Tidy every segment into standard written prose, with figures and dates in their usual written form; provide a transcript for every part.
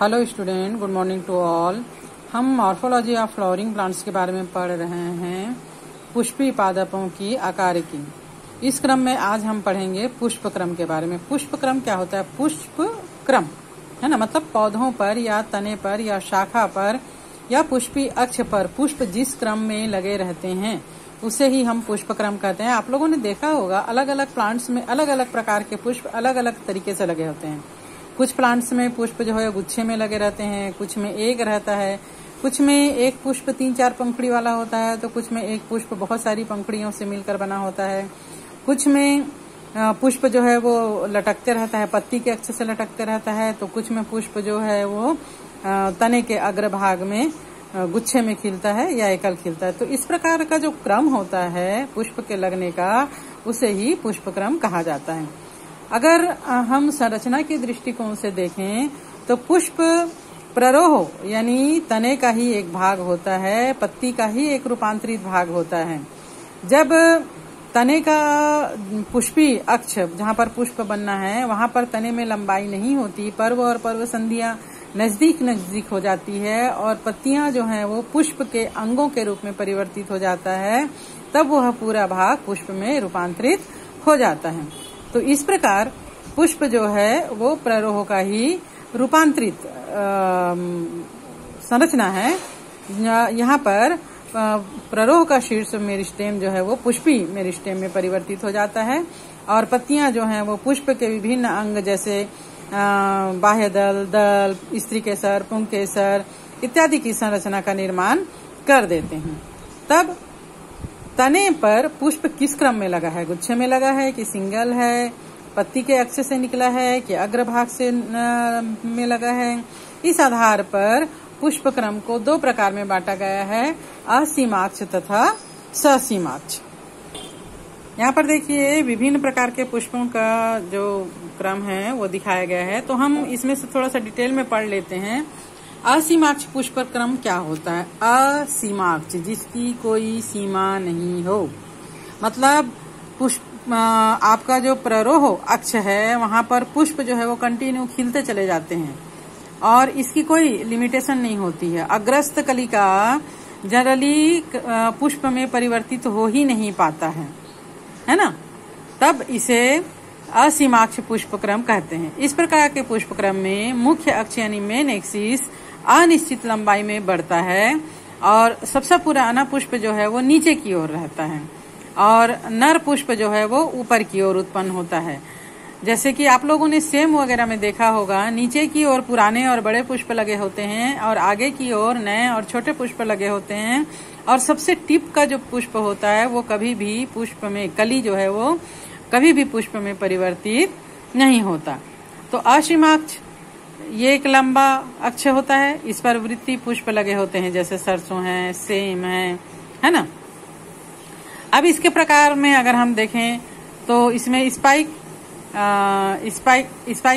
Hello student, good morning to all. हम morphology of flowering plants के बारे में पढ़ रहे हैं पुष्पी पादपों की आकारिकी। इस क्रम में आज हम पढ़ेंगे पुष्प क्रम के बारे में। पुष्प क्रम क्या होता है? पुष्प क्रम है ना, मतलब पौधों पर या तने पर या शाखा पर या पुष्पी अक्ष पर पुष्प जिस क्रम में लगे रहते हैं उसे ही हम पुष्प क्रम कहते हैं। आप लोगों ने देखा होगा अलग अलग प्लांट्स में अलग अलग प्रकार के पुष्प अलग अलग तरीके से लगे होते हैं। कुछ प्लांट्स में पुष्प जो है गुच्छे में लगे रहते हैं, कुछ में एक रहता है, कुछ में एक पुष्प 3-4 पंखुड़ी वाला होता है, तो कुछ में एक पुष्प बहुत सारी पंखुड़ियों से मिलकर बना होता है। कुछ में पुष्प जो है वो लटकते रहता है, पत्ती के अक्ष से लटकते रहता है, तो कुछ में पुष्प जो है वो तने के अग्रभाग में गुच्छे में खिलता है या एकल खिलता है। तो इस प्रकार का जो क्रम होता है पुष्प के लगने का उसे ही पुष्प क्रम कहा जाता है। अगर हम संरचना की दृष्टिकोण से देखें तो पुष्प प्ररोह यानी तने का ही एक भाग होता है, पत्ती का ही एक रूपांतरित भाग होता है। जब तने का पुष्पी अक्ष जहाँ पर पुष्प बनना है वहां पर तने में लंबाई नहीं होती, पर्व और पर्व संधियां नजदीक नजदीक हो जाती है और पत्तियां जो हैं वो पुष्प के अंगों के रूप में परिवर्तित हो जाता है, तब वह पूरा भाग पुष्प में रूपांतरित हो जाता है। तो इस प्रकार पुष्प जो है वो प्ररोह का ही रूपांतरित संरचना है। यहाँ पर प्ररोह का शीर्ष मेरिस्टेम जो है वो पुष्पी मेरिस्टेम में परिवर्तित हो जाता है और पत्तियां जो हैं वो पुष्प के विभिन्न अंग जैसे बाह्य दल, दल, स्त्री केसर, पुंकेसर इत्यादि की संरचना का निर्माण कर देते हैं। तब तने पर पुष्प किस क्रम में लगा है? गुच्छे में लगा है कि सिंगल है, पत्ती के अक्ष से निकला है कि अग्रभाग से में लगा है? इस आधार पर पुष्प क्रम को 2 प्रकार में बांटा गया है, असीमाक्ष तथा ससीमाक्ष। यहाँ पर देखिए विभिन्न प्रकार के पुष्पों का जो क्रम है वो दिखाया गया है, तो हम इसमें से थोड़ा सा डिटेल में पढ़ लेते हैं। असीमाक्ष पुष्प क्रम क्या होता है? असीमाक्ष जिसकी कोई सीमा नहीं हो, मतलब पुष्प आपका जो प्ररोह अक्ष है वहां पर पुष्प जो है वो कंटिन्यू खिलते चले जाते हैं और इसकी कोई लिमिटेशन नहीं होती है। अग्रस्त कलिका जनरली पुष्प में परिवर्तित हो ही नहीं पाता है ना, तब इसे असीमाक्ष पुष्प क्रम कहते हैं। इस प्रकार के पुष्प क्रम में मुख्य अक्ष यानी मेन एक्सिस अनिश्चित लंबाई में बढ़ता है और सबसे पुराना पुष्प जो है वो नीचे की ओर रहता है और नर पुष्प जो है वो ऊपर की ओर उत्पन्न होता है। जैसे कि आप लोगों ने सेम वगैरह में देखा होगा, नीचे की ओर पुराने और बड़े पुष्प लगे होते हैं और आगे की ओर नए और छोटे पुष्प लगे होते हैं और सबसे टिप का जो पुष्प होता है वो कभी भी पुष्प में कली जो है वो कभी भी पुष्प में परिवर्तित नहीं होता। तो असीमाक्ष ये एक लंबा अक्ष होता है, इस पर वृत्तीय पुष्प लगे होते हैं जैसे सरसों है, सेम है ना। अब इसके प्रकार में अगर हम देखें तो इसमें स्पाइक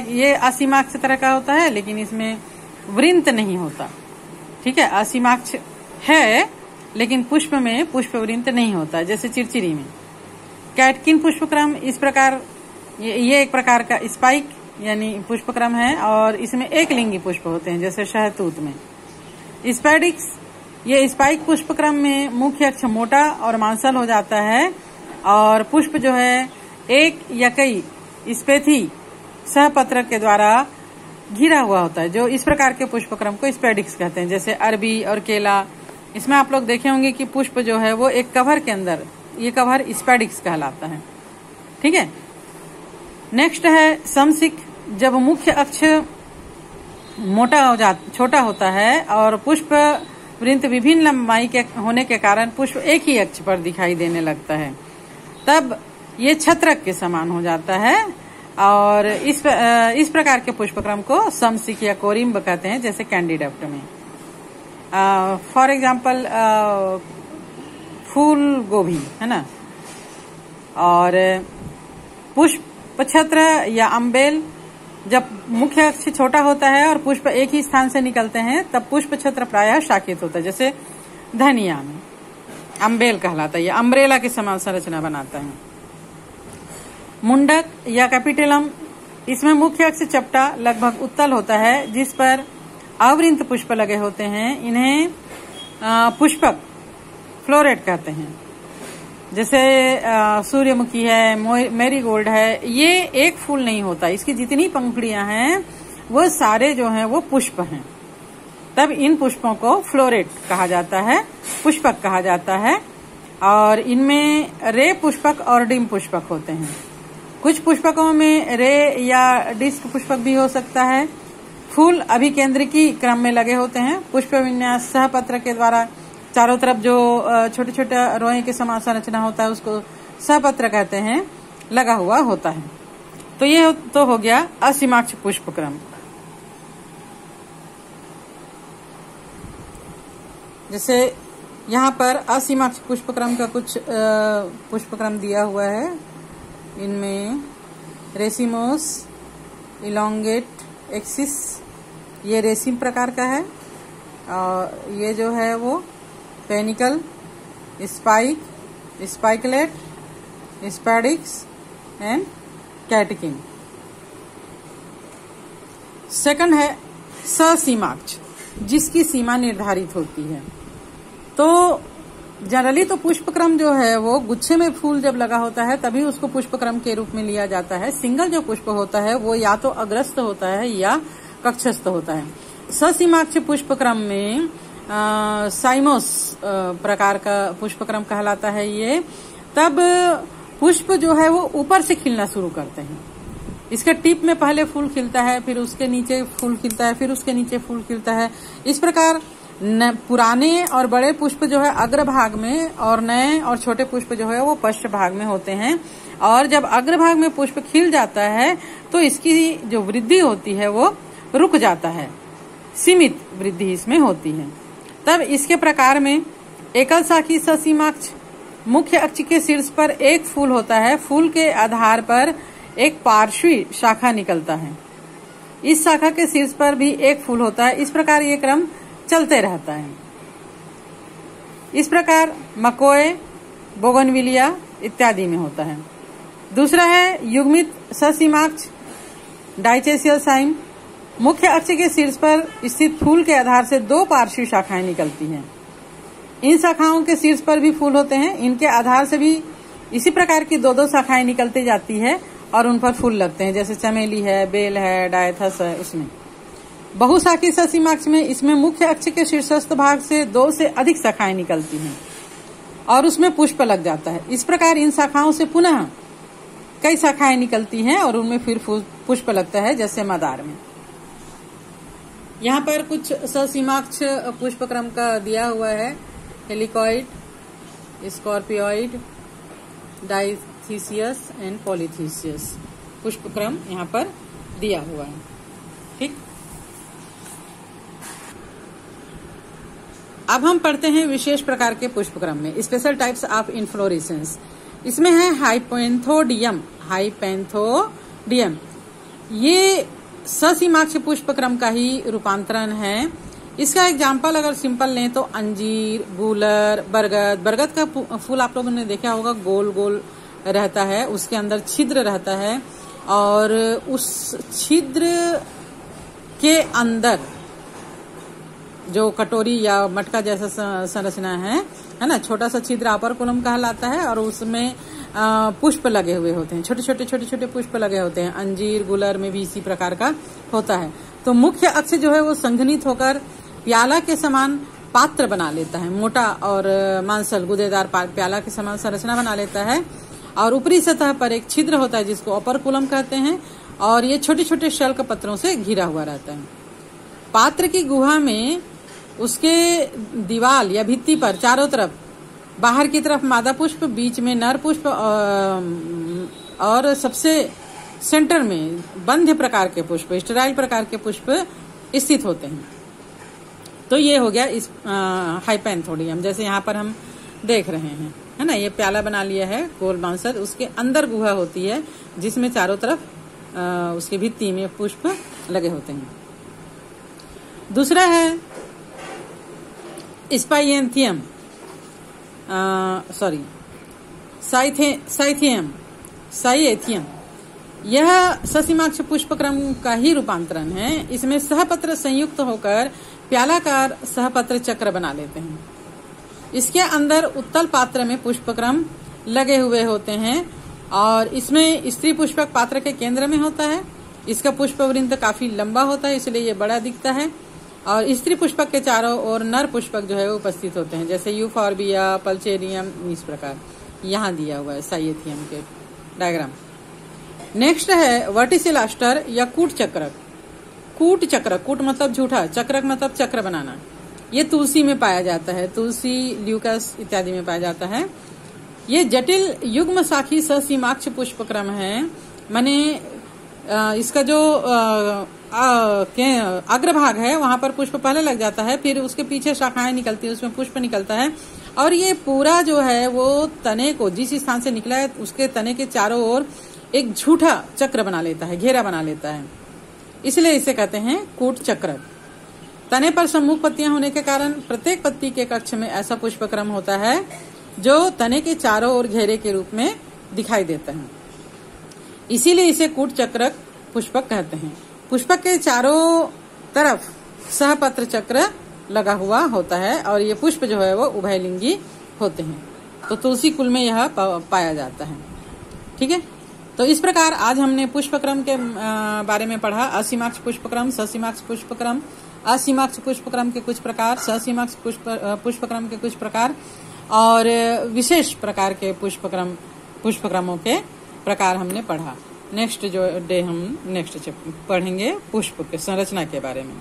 ये असीमाक्ष तरह का होता है लेकिन इसमें वृंत नहीं होता। ठीक है, असीमाक्ष है लेकिन पुष्प में पुष्प वृंत नहीं होता, जैसे चिरचिरी में। कैटकिन पुष्पक्रम इस प्रकार ये एक प्रकार का स्पाइक यानी पुष्पक्रम है और इसमें एक लिंगी पुष्प होते हैं जैसे शहतूत में। स्पैडिक्स ये स्पाइक पुष्पक्रम में मुख्य अक्ष मोटा और मांसल हो जाता है और पुष्प जो है एक या कई स्पेथी सहपत्र के द्वारा घिरा हुआ होता है, जो इस प्रकार के पुष्पक्रम को स्पैडिक्स कहते हैं। जैसे अरबी और केला, इसमें आप लोग देखे होंगे कि पुष्प जो है वो एक कवर के अंदर, ये कवर स्पैडिक्स कहलाता है। ठीक है, नेक्स्ट है समसिक। जब मुख्य अक्ष छोटा होता है और पुष्प वृंत विभिन्न लंबाई के होने के कारण पुष्प एक ही अक्ष पर दिखाई देने लगता है, तब ये छत्रक के समान हो जाता है और इस प्रकार के पुष्पक्रम को समसिक या कोरिम्ब कहते हैं, जैसे कैंडिडेप्ट में। फॉर एग्जाम्पल फूल गोभी है ना, और पुष्प छत्र या अम्बेल जब मुख्य अक्ष छोटा होता है और पुष्प एक ही स्थान से निकलते हैं तब पुष्प छत्र प्रायः शाखित होता है, जैसे धनिया में अम्बेल कहलाता है, ये अम्ब्रेला के समान संरचना बनाता है। मुंडक या कैपिटलम, इसमें मुख्य अक्ष चपटा लगभग उत्तल होता है जिस पर अवृंत पुष्प लगे होते हैं, इन्हें पुष्पक फ्लोरेट कहते हैं। जैसे सूर्यमुखी है, मैरीगोल्ड है, ये एक फूल नहीं होता, इसकी जितनी पंखुड़ियां हैं वो सारे जो हैं वो पुष्प हैं। तब इन पुष्पों को फ्लोरेट कहा जाता है, पुष्पक कहा जाता है। और इनमें रे पुष्पक और डिम पुष्पक होते हैं। कुछ पुष्पकों में रे या डिस्क पुष्पक भी हो सकता है। फूल अभिकेंद्रिकी क्रम में लगे होते हैं। पुष्प विन्यास सहपत्र के द्वारा चारों तरफ जो छोटे छोटे रोए के समान संरचना होता है उसको सहपत्र कहते हैं, लगा हुआ होता है। तो ये तो हो गया असीमाक्ष पुष्पक्रम। जैसे यहाँ पर असीमाक्ष पुष्पक्रम का कुछ पुष्पक्रम दिया हुआ है। इनमें रेसिमोस, इलोंगेट एक्सिस, ये रेसिम प्रकार का है। और ये जो है वो panicle, spike, spikelet, spadix and catkin. Second है ससीमाक्ष, जिसकी सीमा निर्धारित होती है। तो जनरली तो पुष्पक्रम जो है वो गुच्छे में फूल जब लगा होता है तभी उसको पुष्पक्रम के रूप में लिया जाता है। सिंगल जो पुष्प होता है वो या तो अग्रस्थ होता है या कक्षस्थ होता है। ससीमाक्ष पुष्पक्रम में साइमोस प्रकार का पुष्पक्रम कहलाता है ये। तब पुष्प जो है वो ऊपर से खिलना शुरू करते हैं। इसके टिप में पहले फूल खिलता है, फिर उसके नीचे फूल खिलता है, फिर उसके नीचे फूल खिलता है। इस प्रकार पुराने और बड़े पुष्प जो है अग्रभाग में और नए और छोटे पुष्प जो है वो पश्च भाग में होते हैं। और जब अग्रभाग में पुष्प खिल जाता है तो इसकी जो वृद्धि होती है वो रुक जाता है, सीमित वृद्धि इसमें होती है। तब इसके प्रकार में एकल शाखी ससीमाक्ष, मुख्य अक्ष के शीर्ष पर एक फूल होता है। फूल के आधार पर एक पार्श्वी शाखा निकलता है। इस शाखा के शीर्ष पर भी एक फूल होता है। इस प्रकार ये क्रम चलते रहता है। इस प्रकार मकोए, बोगनविलिया इत्यादि में होता है। दूसरा है युग्मित ससीमाक्ष, डाइचेसियल साइम। मुख्य अक्ष के शीर्ष पर स्थित फूल के आधार से दो पार्श्वी शाखाएं निकलती हैं। इन शाखाओं के शीर्ष पर भी फूल होते हैं। इनके आधार से भी इसी प्रकार की दो दो शाखाएं निकलती जाती है और उन पर फूल लगते हैं। जैसे चमेली है, बेल है, डायथस है। उसमें बहुशाखी ससीमाक्ष में इसमें मुख्य अक्ष के शीर्षस्थ भाग से दो से अधिक शाखाएं निकलती हैं और उसमें पुष्प लग जाता है। इस प्रकार इन शाखाओं से पुनः कई शाखाएं निकलती हैं और उनमें फिर पुष्प लगता है, जैसे मदार में। यहाँ पर कुछ ससीमाक्ष पुष्पक्रम का दिया हुआ है। हेलिकॉइड, स्कॉर्पियोइड, डाइथीसियस एंड पॉलीथीसियस पुष्पक्रम यहाँ पर दिया हुआ है। ठीक, अब हम पढ़ते हैं विशेष प्रकार के पुष्पक्रम में, स्पेशल टाइप्स ऑफ इन्फ्लोरेसेंस। इसमें है हाइपेंथोडियम। हाइपेंथोडियम ये ससीमाक्ष पुष्पक्रम का ही रूपांतरण है। इसका एग्जाम्पल अगर सिंपल लें तो अंजीर, गूलर, बरगद। बरगद का फूल आप लोगों ने देखा होगा, गोल गोल रहता है, उसके अंदर छिद्र रहता है और उस छिद्र के अंदर जो कटोरी या मटका जैसा संरचना है ना, छोटा सा छिद्र अपर कहलाता है और उसमें पुष्प लगे हुए होते हैं। छोटे छोटे पुष्प लगे होते हैं। अंजीर, गुलर में भी इसी प्रकार का होता है। तो मुख्य अक्ष जो है वो संघनित होकर प्याला के समान पात्र बना लेता है। मोटा और मांसल गुदेदार प्याला के समान संरचना बना लेता है और ऊपरी सतह पर एक छिद्र होता है जिसको अपर कुलम कहते हैं और ये छोटे छोटे शल्क पत्रों से घिरा हुआ रहता है। पात्र की गुहा में उसके दीवार या भित्ति पर चारों तरफ, बाहर की तरफ मादा पुष्प, बीच में नर पुष्प और सबसे सेंटर में बंध्य प्रकार के पुष्प, स्टेराइल प्रकार के पुष्प स्थित होते हैं। तो ये हो गया इस हाइपेंथोडियम, जैसे यहाँ पर हम देख रहे हैं, है ना। ये प्याला बना लिया है गोल बांसर, उसके अंदर गुहा होती है जिसमें चारों तरफ उसकी भित्ति में पुष्प लगे होते हैं। दूसरा है स्पाइएंथियम, साइथियम। यह ससीमाक्ष पुष्पक्रम का ही रूपांतरण है। इसमें सहपत्र संयुक्त होकर प्यालाकार सहपत्र चक्र बना लेते हैं। इसके अंदर उत्तल पात्र में पुष्पक्रम लगे हुए होते हैं और इसमें स्त्री पुष्पक पात्र के केंद्र में होता है। इसका पुष्पवृंत काफी लंबा होता है, इसलिए ये बड़ा दिखता है और स्त्री पुष्पक के चारों ओर नर पुष्पक जो है वो उपस्थित होते हैं, जैसे यूफॉर्बिया, पल्चेरियम, इस प्रकार यहाँ दिया हुआ है साइएथियम के डायग्राम। नेक्स्ट है वर्टिसिलास्टर या कूट चक्रक। कूट चक्रक, कूट मतलब झूठा, चक्रक मतलब चक्र बनाना। ये तुलसी में पाया जाता है, तुलसी, ल्यूकस इत्यादि में पाया जाता है। ये जटिल युग्म शाखी ससीमाक्ष पुष्पक्रम है। माने इसका जो अग्रभाग है वहां पर पुष्प पहले लग जाता है, फिर उसके पीछे शाखाएं निकलती है, उसमें पुष्प निकलता है और ये पूरा जो है वो तने को जिस स्थान से निकला है उसके तने के चारों ओर एक झूठा चक्र बना लेता है, घेरा बना लेता है, इसलिए इसे कहते हैं कूट चक्र। तने पर सम्मुख पत्तियां होने के कारण प्रत्येक पत्ती के कक्ष में ऐसा पुष्पक्रम होता है जो तने के चारों ओर घेरे के रूप में दिखाई देता है, इसीलिए इसे कूट चक्रक पुष्पक कहते हैं। पुष्पक के चारों तरफ सहपत्र चक्र लगा हुआ होता है और ये पुष्प जो है वो उभयलिंगी होते हैं। तो तुलसी कुल में यह पाया जाता है। ठीक है, तो इस प्रकार आज हमने पुष्पक्रम के बारे में पढ़ा। असीमाक्ष पुष्पक्रम, ससीमाक्ष पुष्पक्रम, असीमाक्ष पुष्पक्रम के कुछ प्रकार, ससीमाक्ष पुष्पक्रम के कुछ प्रकार और विशेष प्रकार के पुष्पक्रमों के प्रकार हमने पढ़ा। नेक्स्ट जो डे हम नेक्स्ट पढ़ेंगे पुष्प के संरचना के बारे में।